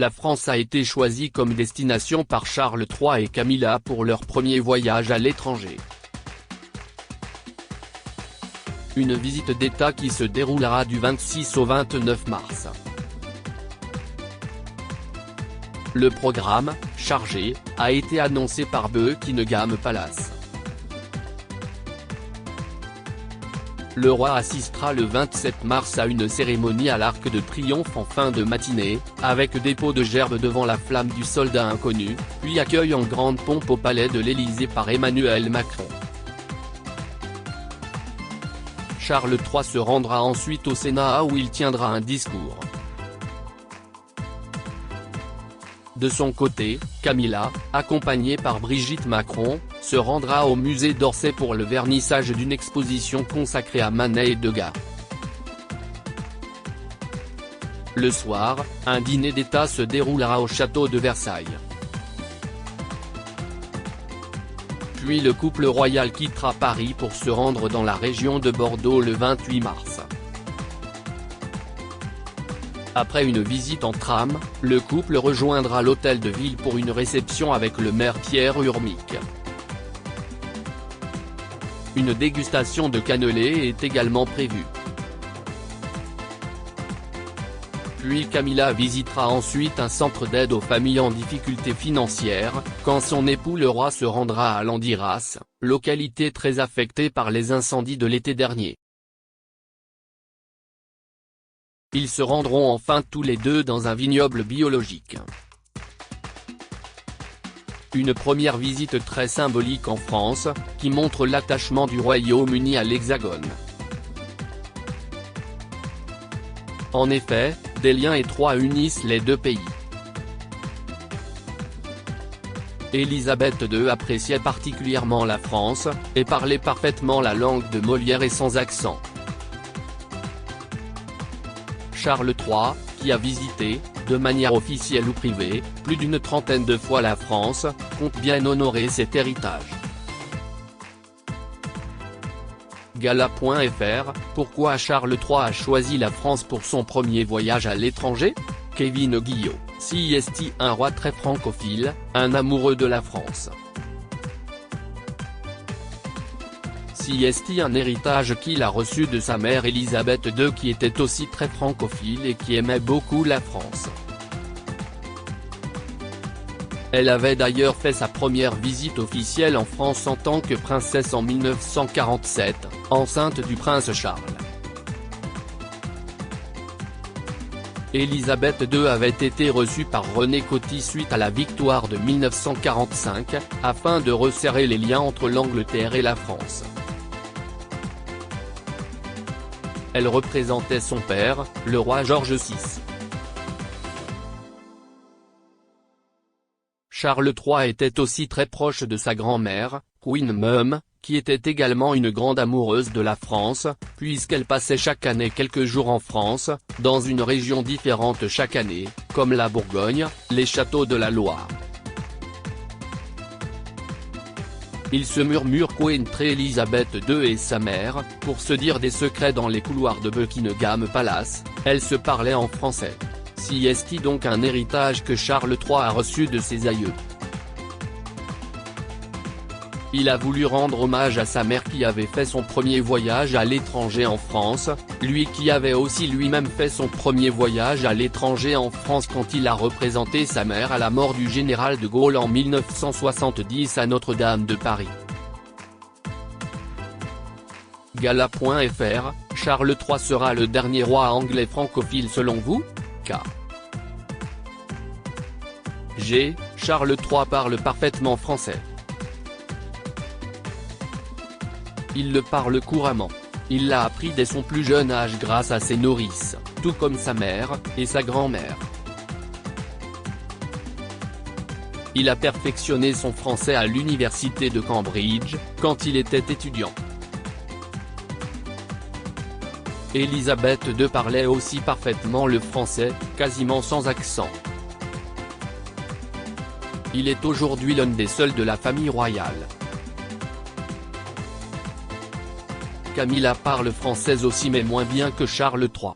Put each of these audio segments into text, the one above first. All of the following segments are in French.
la France a été choisie comme destination par Charles III et Camilla pour leur premier voyage à l'étranger. Une visite d'État qui se déroulera du 26 au 29 mars. Le programme, chargé, a été annoncé par Buckingham Palace. Le roi assistera le 27 mars à une cérémonie à l'Arc de Triomphe en fin de matinée, avec dépôt de gerbes devant la flamme du soldat inconnu, puis accueil en grande pompe au palais de l'Élysée par Emmanuel Macron. Charles III se rendra ensuite au Sénat où il tiendra un discours. De son côté, Camilla, accompagnée par Brigitte Macron, se rendra au musée d'Orsay pour le vernissage d'une exposition consacrée à Manet et Degas. Le soir, un dîner d'État se déroulera au château de Versailles. Puis le couple royal quittera Paris pour se rendre dans la région de Bordeaux le 28 mars. Après une visite en tram, le couple rejoindra l'hôtel de ville pour une réception avec le maire Pierre Urmic. Une dégustation de cannelé est également prévue. Puis Camilla visitera ensuite un centre d'aide aux familles en difficulté financière, quand son époux le roi se rendra à Landiras, localité très affectée par les incendies de l'été dernier. Ils se rendront enfin tous les deux dans un vignoble biologique. Une première visite très symbolique en France, qui montre l'attachement du Royaume-Uni à l'Hexagone. En effet, des liens étroits unissent les deux pays. Élisabeth II appréciait particulièrement la France, et parlait parfaitement la langue de Molière et sans accent. Charles III, qui a visité, de manière officielle ou privée, plus d'une trentaine de fois la France, compte bien honorer cet héritage. Gala.fr, pourquoi Charles III a choisi la France pour son premier voyage à l'étranger? Kevin Guillot, CIST, un roi très francophile, un amoureux de la France. CIST, un héritage qu'il a reçu de sa mère Élisabeth II qui était aussi très francophile et qui aimait beaucoup la France. Elle avait d'ailleurs fait sa première visite officielle en France en tant que princesse en 1947, enceinte du prince Charles. Élisabeth II avait été reçue par René Coty suite à la victoire de 1945, afin de resserrer les liens entre l'Angleterre et la France. Elle représentait son père, le roi George VI. Charles III était aussi très proche de sa grand-mère, Queen Mum, qui était également une grande amoureuse de la France, puisqu'elle passait chaque année quelques jours en France, dans une région différente chaque année, comme la Bourgogne, les châteaux de la Loire. Il se murmure qu'entre Élisabeth II et sa mère, pour se dire des secrets dans les couloirs de Buckingham Palace, elles se parlaient en français. CIST, donc un héritage que Charles III a reçu de ses aïeux. Il a voulu rendre hommage à sa mère qui avait fait son premier voyage à l'étranger en France, lui qui avait aussi lui-même fait son premier voyage à l'étranger en France quand il a représenté sa mère à la mort du général de Gaulle en 1970 à Notre-Dame de Paris. Gala.fr, Charles III sera le dernier roi anglais francophile selon vous? K. G. Charles III parle parfaitement français. Il le parle couramment. Il l'a appris dès son plus jeune âge grâce à ses nourrices, tout comme sa mère, et sa grand-mère. Il a perfectionné son français à l'université de Cambridge, quand il était étudiant. Élisabeth II parlait aussi parfaitement le français, quasiment sans accent. Il est aujourd'hui l'un des seuls de la famille royale. Camilla parle française aussi mais moins bien que Charles III.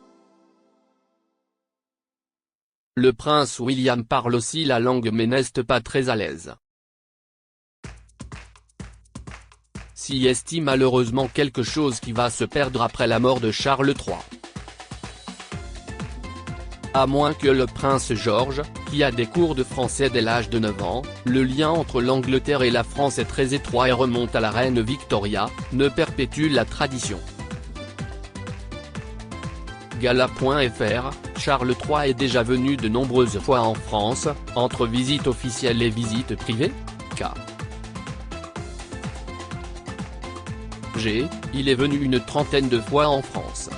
Le prince William parle aussi la langue mais n'est pas très à l'aise. Si est malheureusement quelque chose qui va se perdre après la mort de Charles III. À moins que le prince George, qui a des cours de français dès l'âge de 9 ans, le lien entre l'Angleterre et la France est très étroit et remonte à la reine Victoria, ne perpétue la tradition. Gala.fr, Charles III est déjà venu de nombreuses fois en France, entre visites officielles et visites privées. Il est venu une trentaine de fois en France.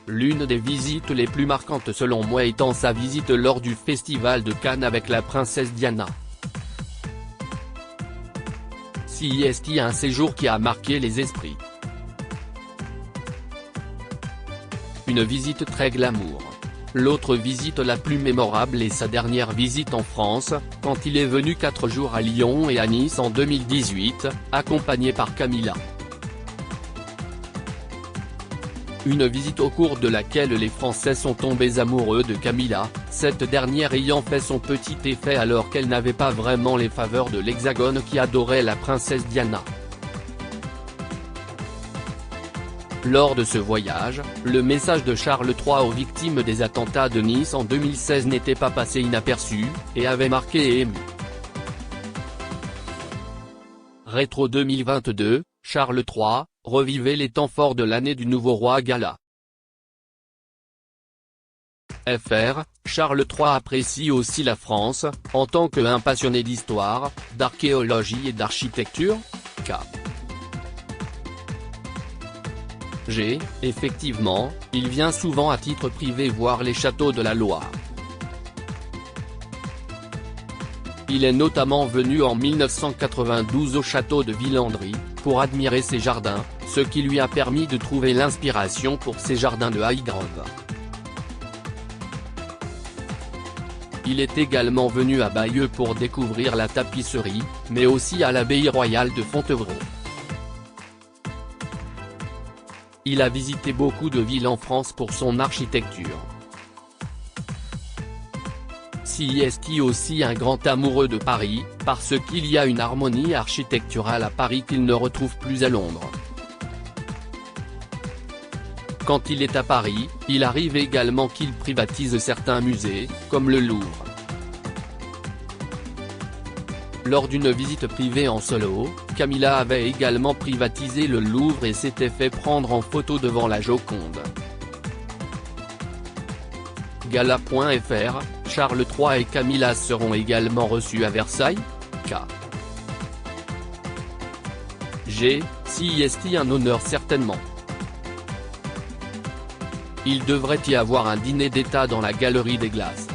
L'une des visites les plus marquantes selon moi étant sa visite lors du Festival de Cannes avec la princesse Diana. C'est un séjour qui a marqué les esprits. Une visite très glamour. L'autre visite la plus mémorable est sa dernière visite en France, quand il est venu 4 jours à Lyon et à Nice en 2018, accompagné par Camilla. Une visite au cours de laquelle les Français sont tombés amoureux de Camilla, cette dernière ayant fait son petit effet alors qu'elle n'avait pas vraiment les faveurs de l'Hexagone qui adorait la princesse Diana. Lors de ce voyage, le message de Charles III aux victimes des attentats de Nice en 2016 n'était pas passé inaperçu, et avait marqué et ému. Rétro 2022, Charles III, revivez les temps forts de l'année du nouveau roi Gala. FR, Charles III apprécie aussi la France, en tant qu'un passionné d'histoire, d'archéologie et d'architecture. Effectivement, il vient souvent à titre privé voir les châteaux de la Loire. Il est notamment venu en 1992 au château de Villandry, pour admirer ses jardins, ce qui lui a permis de trouver l'inspiration pour ses jardins de Highgrove. Il est également venu à Bayeux pour découvrir la tapisserie, mais aussi à l'abbaye royale de Fontevraud. Il a visité beaucoup de villes en France pour son architecture. C'est aussi un grand amoureux de Paris, parce qu'il y a une harmonie architecturale à Paris qu'il ne retrouve plus à Londres. Quand il est à Paris, il arrive également qu'il privatise certains musées, comme le Louvre. Lors d'une visite privée en solo, Camilla avait également privatisé le Louvre et s'était fait prendre en photo devant la Joconde. Gala.fr, Charles III et Camilla seront également reçus à Versailles. C'est un honneur certainement. Il devrait y avoir un dîner d'État dans la Galerie des Glaces.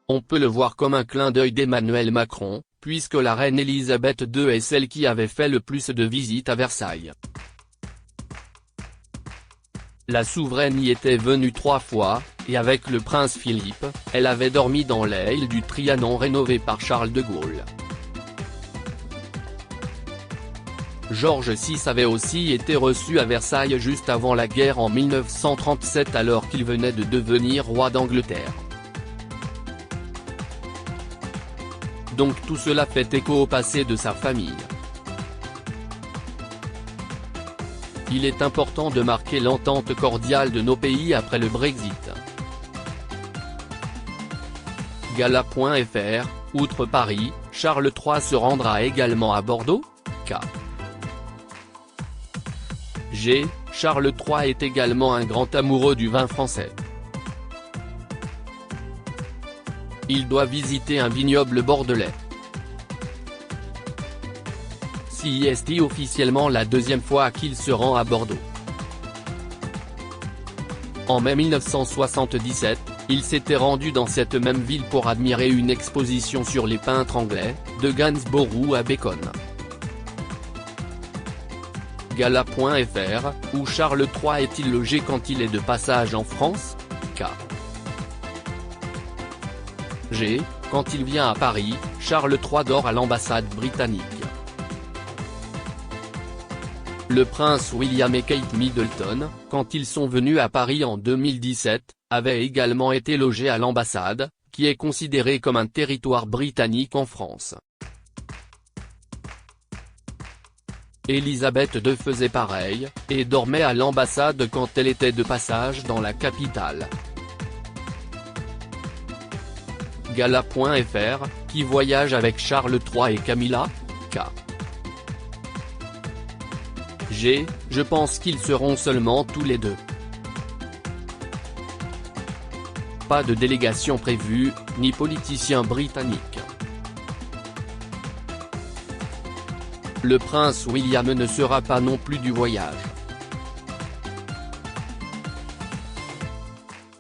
On peut le voir comme un clin d'œil d'Emmanuel Macron, puisque la reine Elisabeth II est celle qui avait fait le plus de visites à Versailles. La souveraine y était venue 3 fois, et avec le prince Philippe, elle avait dormi dans l'aile du Trianon rénové par Charles de Gaulle. George VI avait aussi été reçu à Versailles juste avant la guerre en 1937 alors qu'il venait de devenir roi d'Angleterre. Donc tout cela fait écho au passé de sa famille. Il est important de marquer l'entente cordiale de nos pays après le Brexit. Gala.fr, outre Paris, Charles III se rendra également à Bordeaux. Charles III est également un grand amoureux du vin français. Il doit visiter un vignoble bordelais. C'est officiellement la 2e fois qu'il se rend à Bordeaux. En mai 1977, il s'était rendu dans cette même ville pour admirer une exposition sur les peintres anglais, de Gainsborough à Bacon. Gala.fr, où Charles III est-il logé quand il est de passage en France? Quand il vient à Paris, Charles III dort à l'ambassade britannique. Le prince William et Kate Middleton, quand ils sont venus à Paris en 2017, avaient également été logés à l'ambassade, qui est considérée comme un territoire britannique en France. Elisabeth II faisait pareil, et dormait à l'ambassade quand elle était de passage dans la capitale. Gala.fr, qui voyage avec Charles III et Camilla, K. Je pense qu'ils seront seulement tous les deux. Pas de délégation prévue, ni politicien britannique. Le prince William ne sera pas non plus du voyage.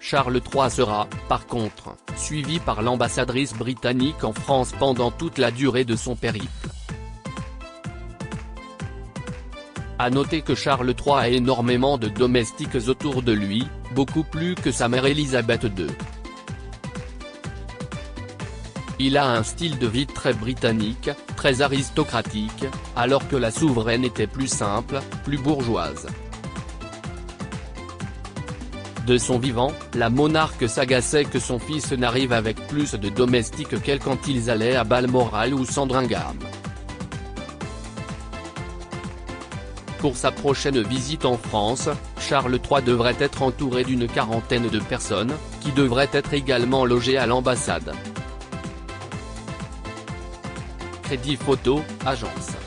Charles III sera, par contre, suivi par l'ambassadrice britannique en France pendant toute la durée de son périple. À noter que Charles III a énormément de domestiques autour de lui, beaucoup plus que sa mère Elisabeth II. Il a un style de vie très britannique, très aristocratique, alors que la souveraine était plus simple, plus bourgeoise. De son vivant, la monarque s'agaçait que son fils n'arrive avec plus de domestiques qu'elle quand ils allaient à Balmoral ou Sandringham. Pour sa prochaine visite en France, Charles III devrait être entouré d'une quarantaine de personnes, qui devraient être également logées à l'ambassade. Crédit Photo, agence.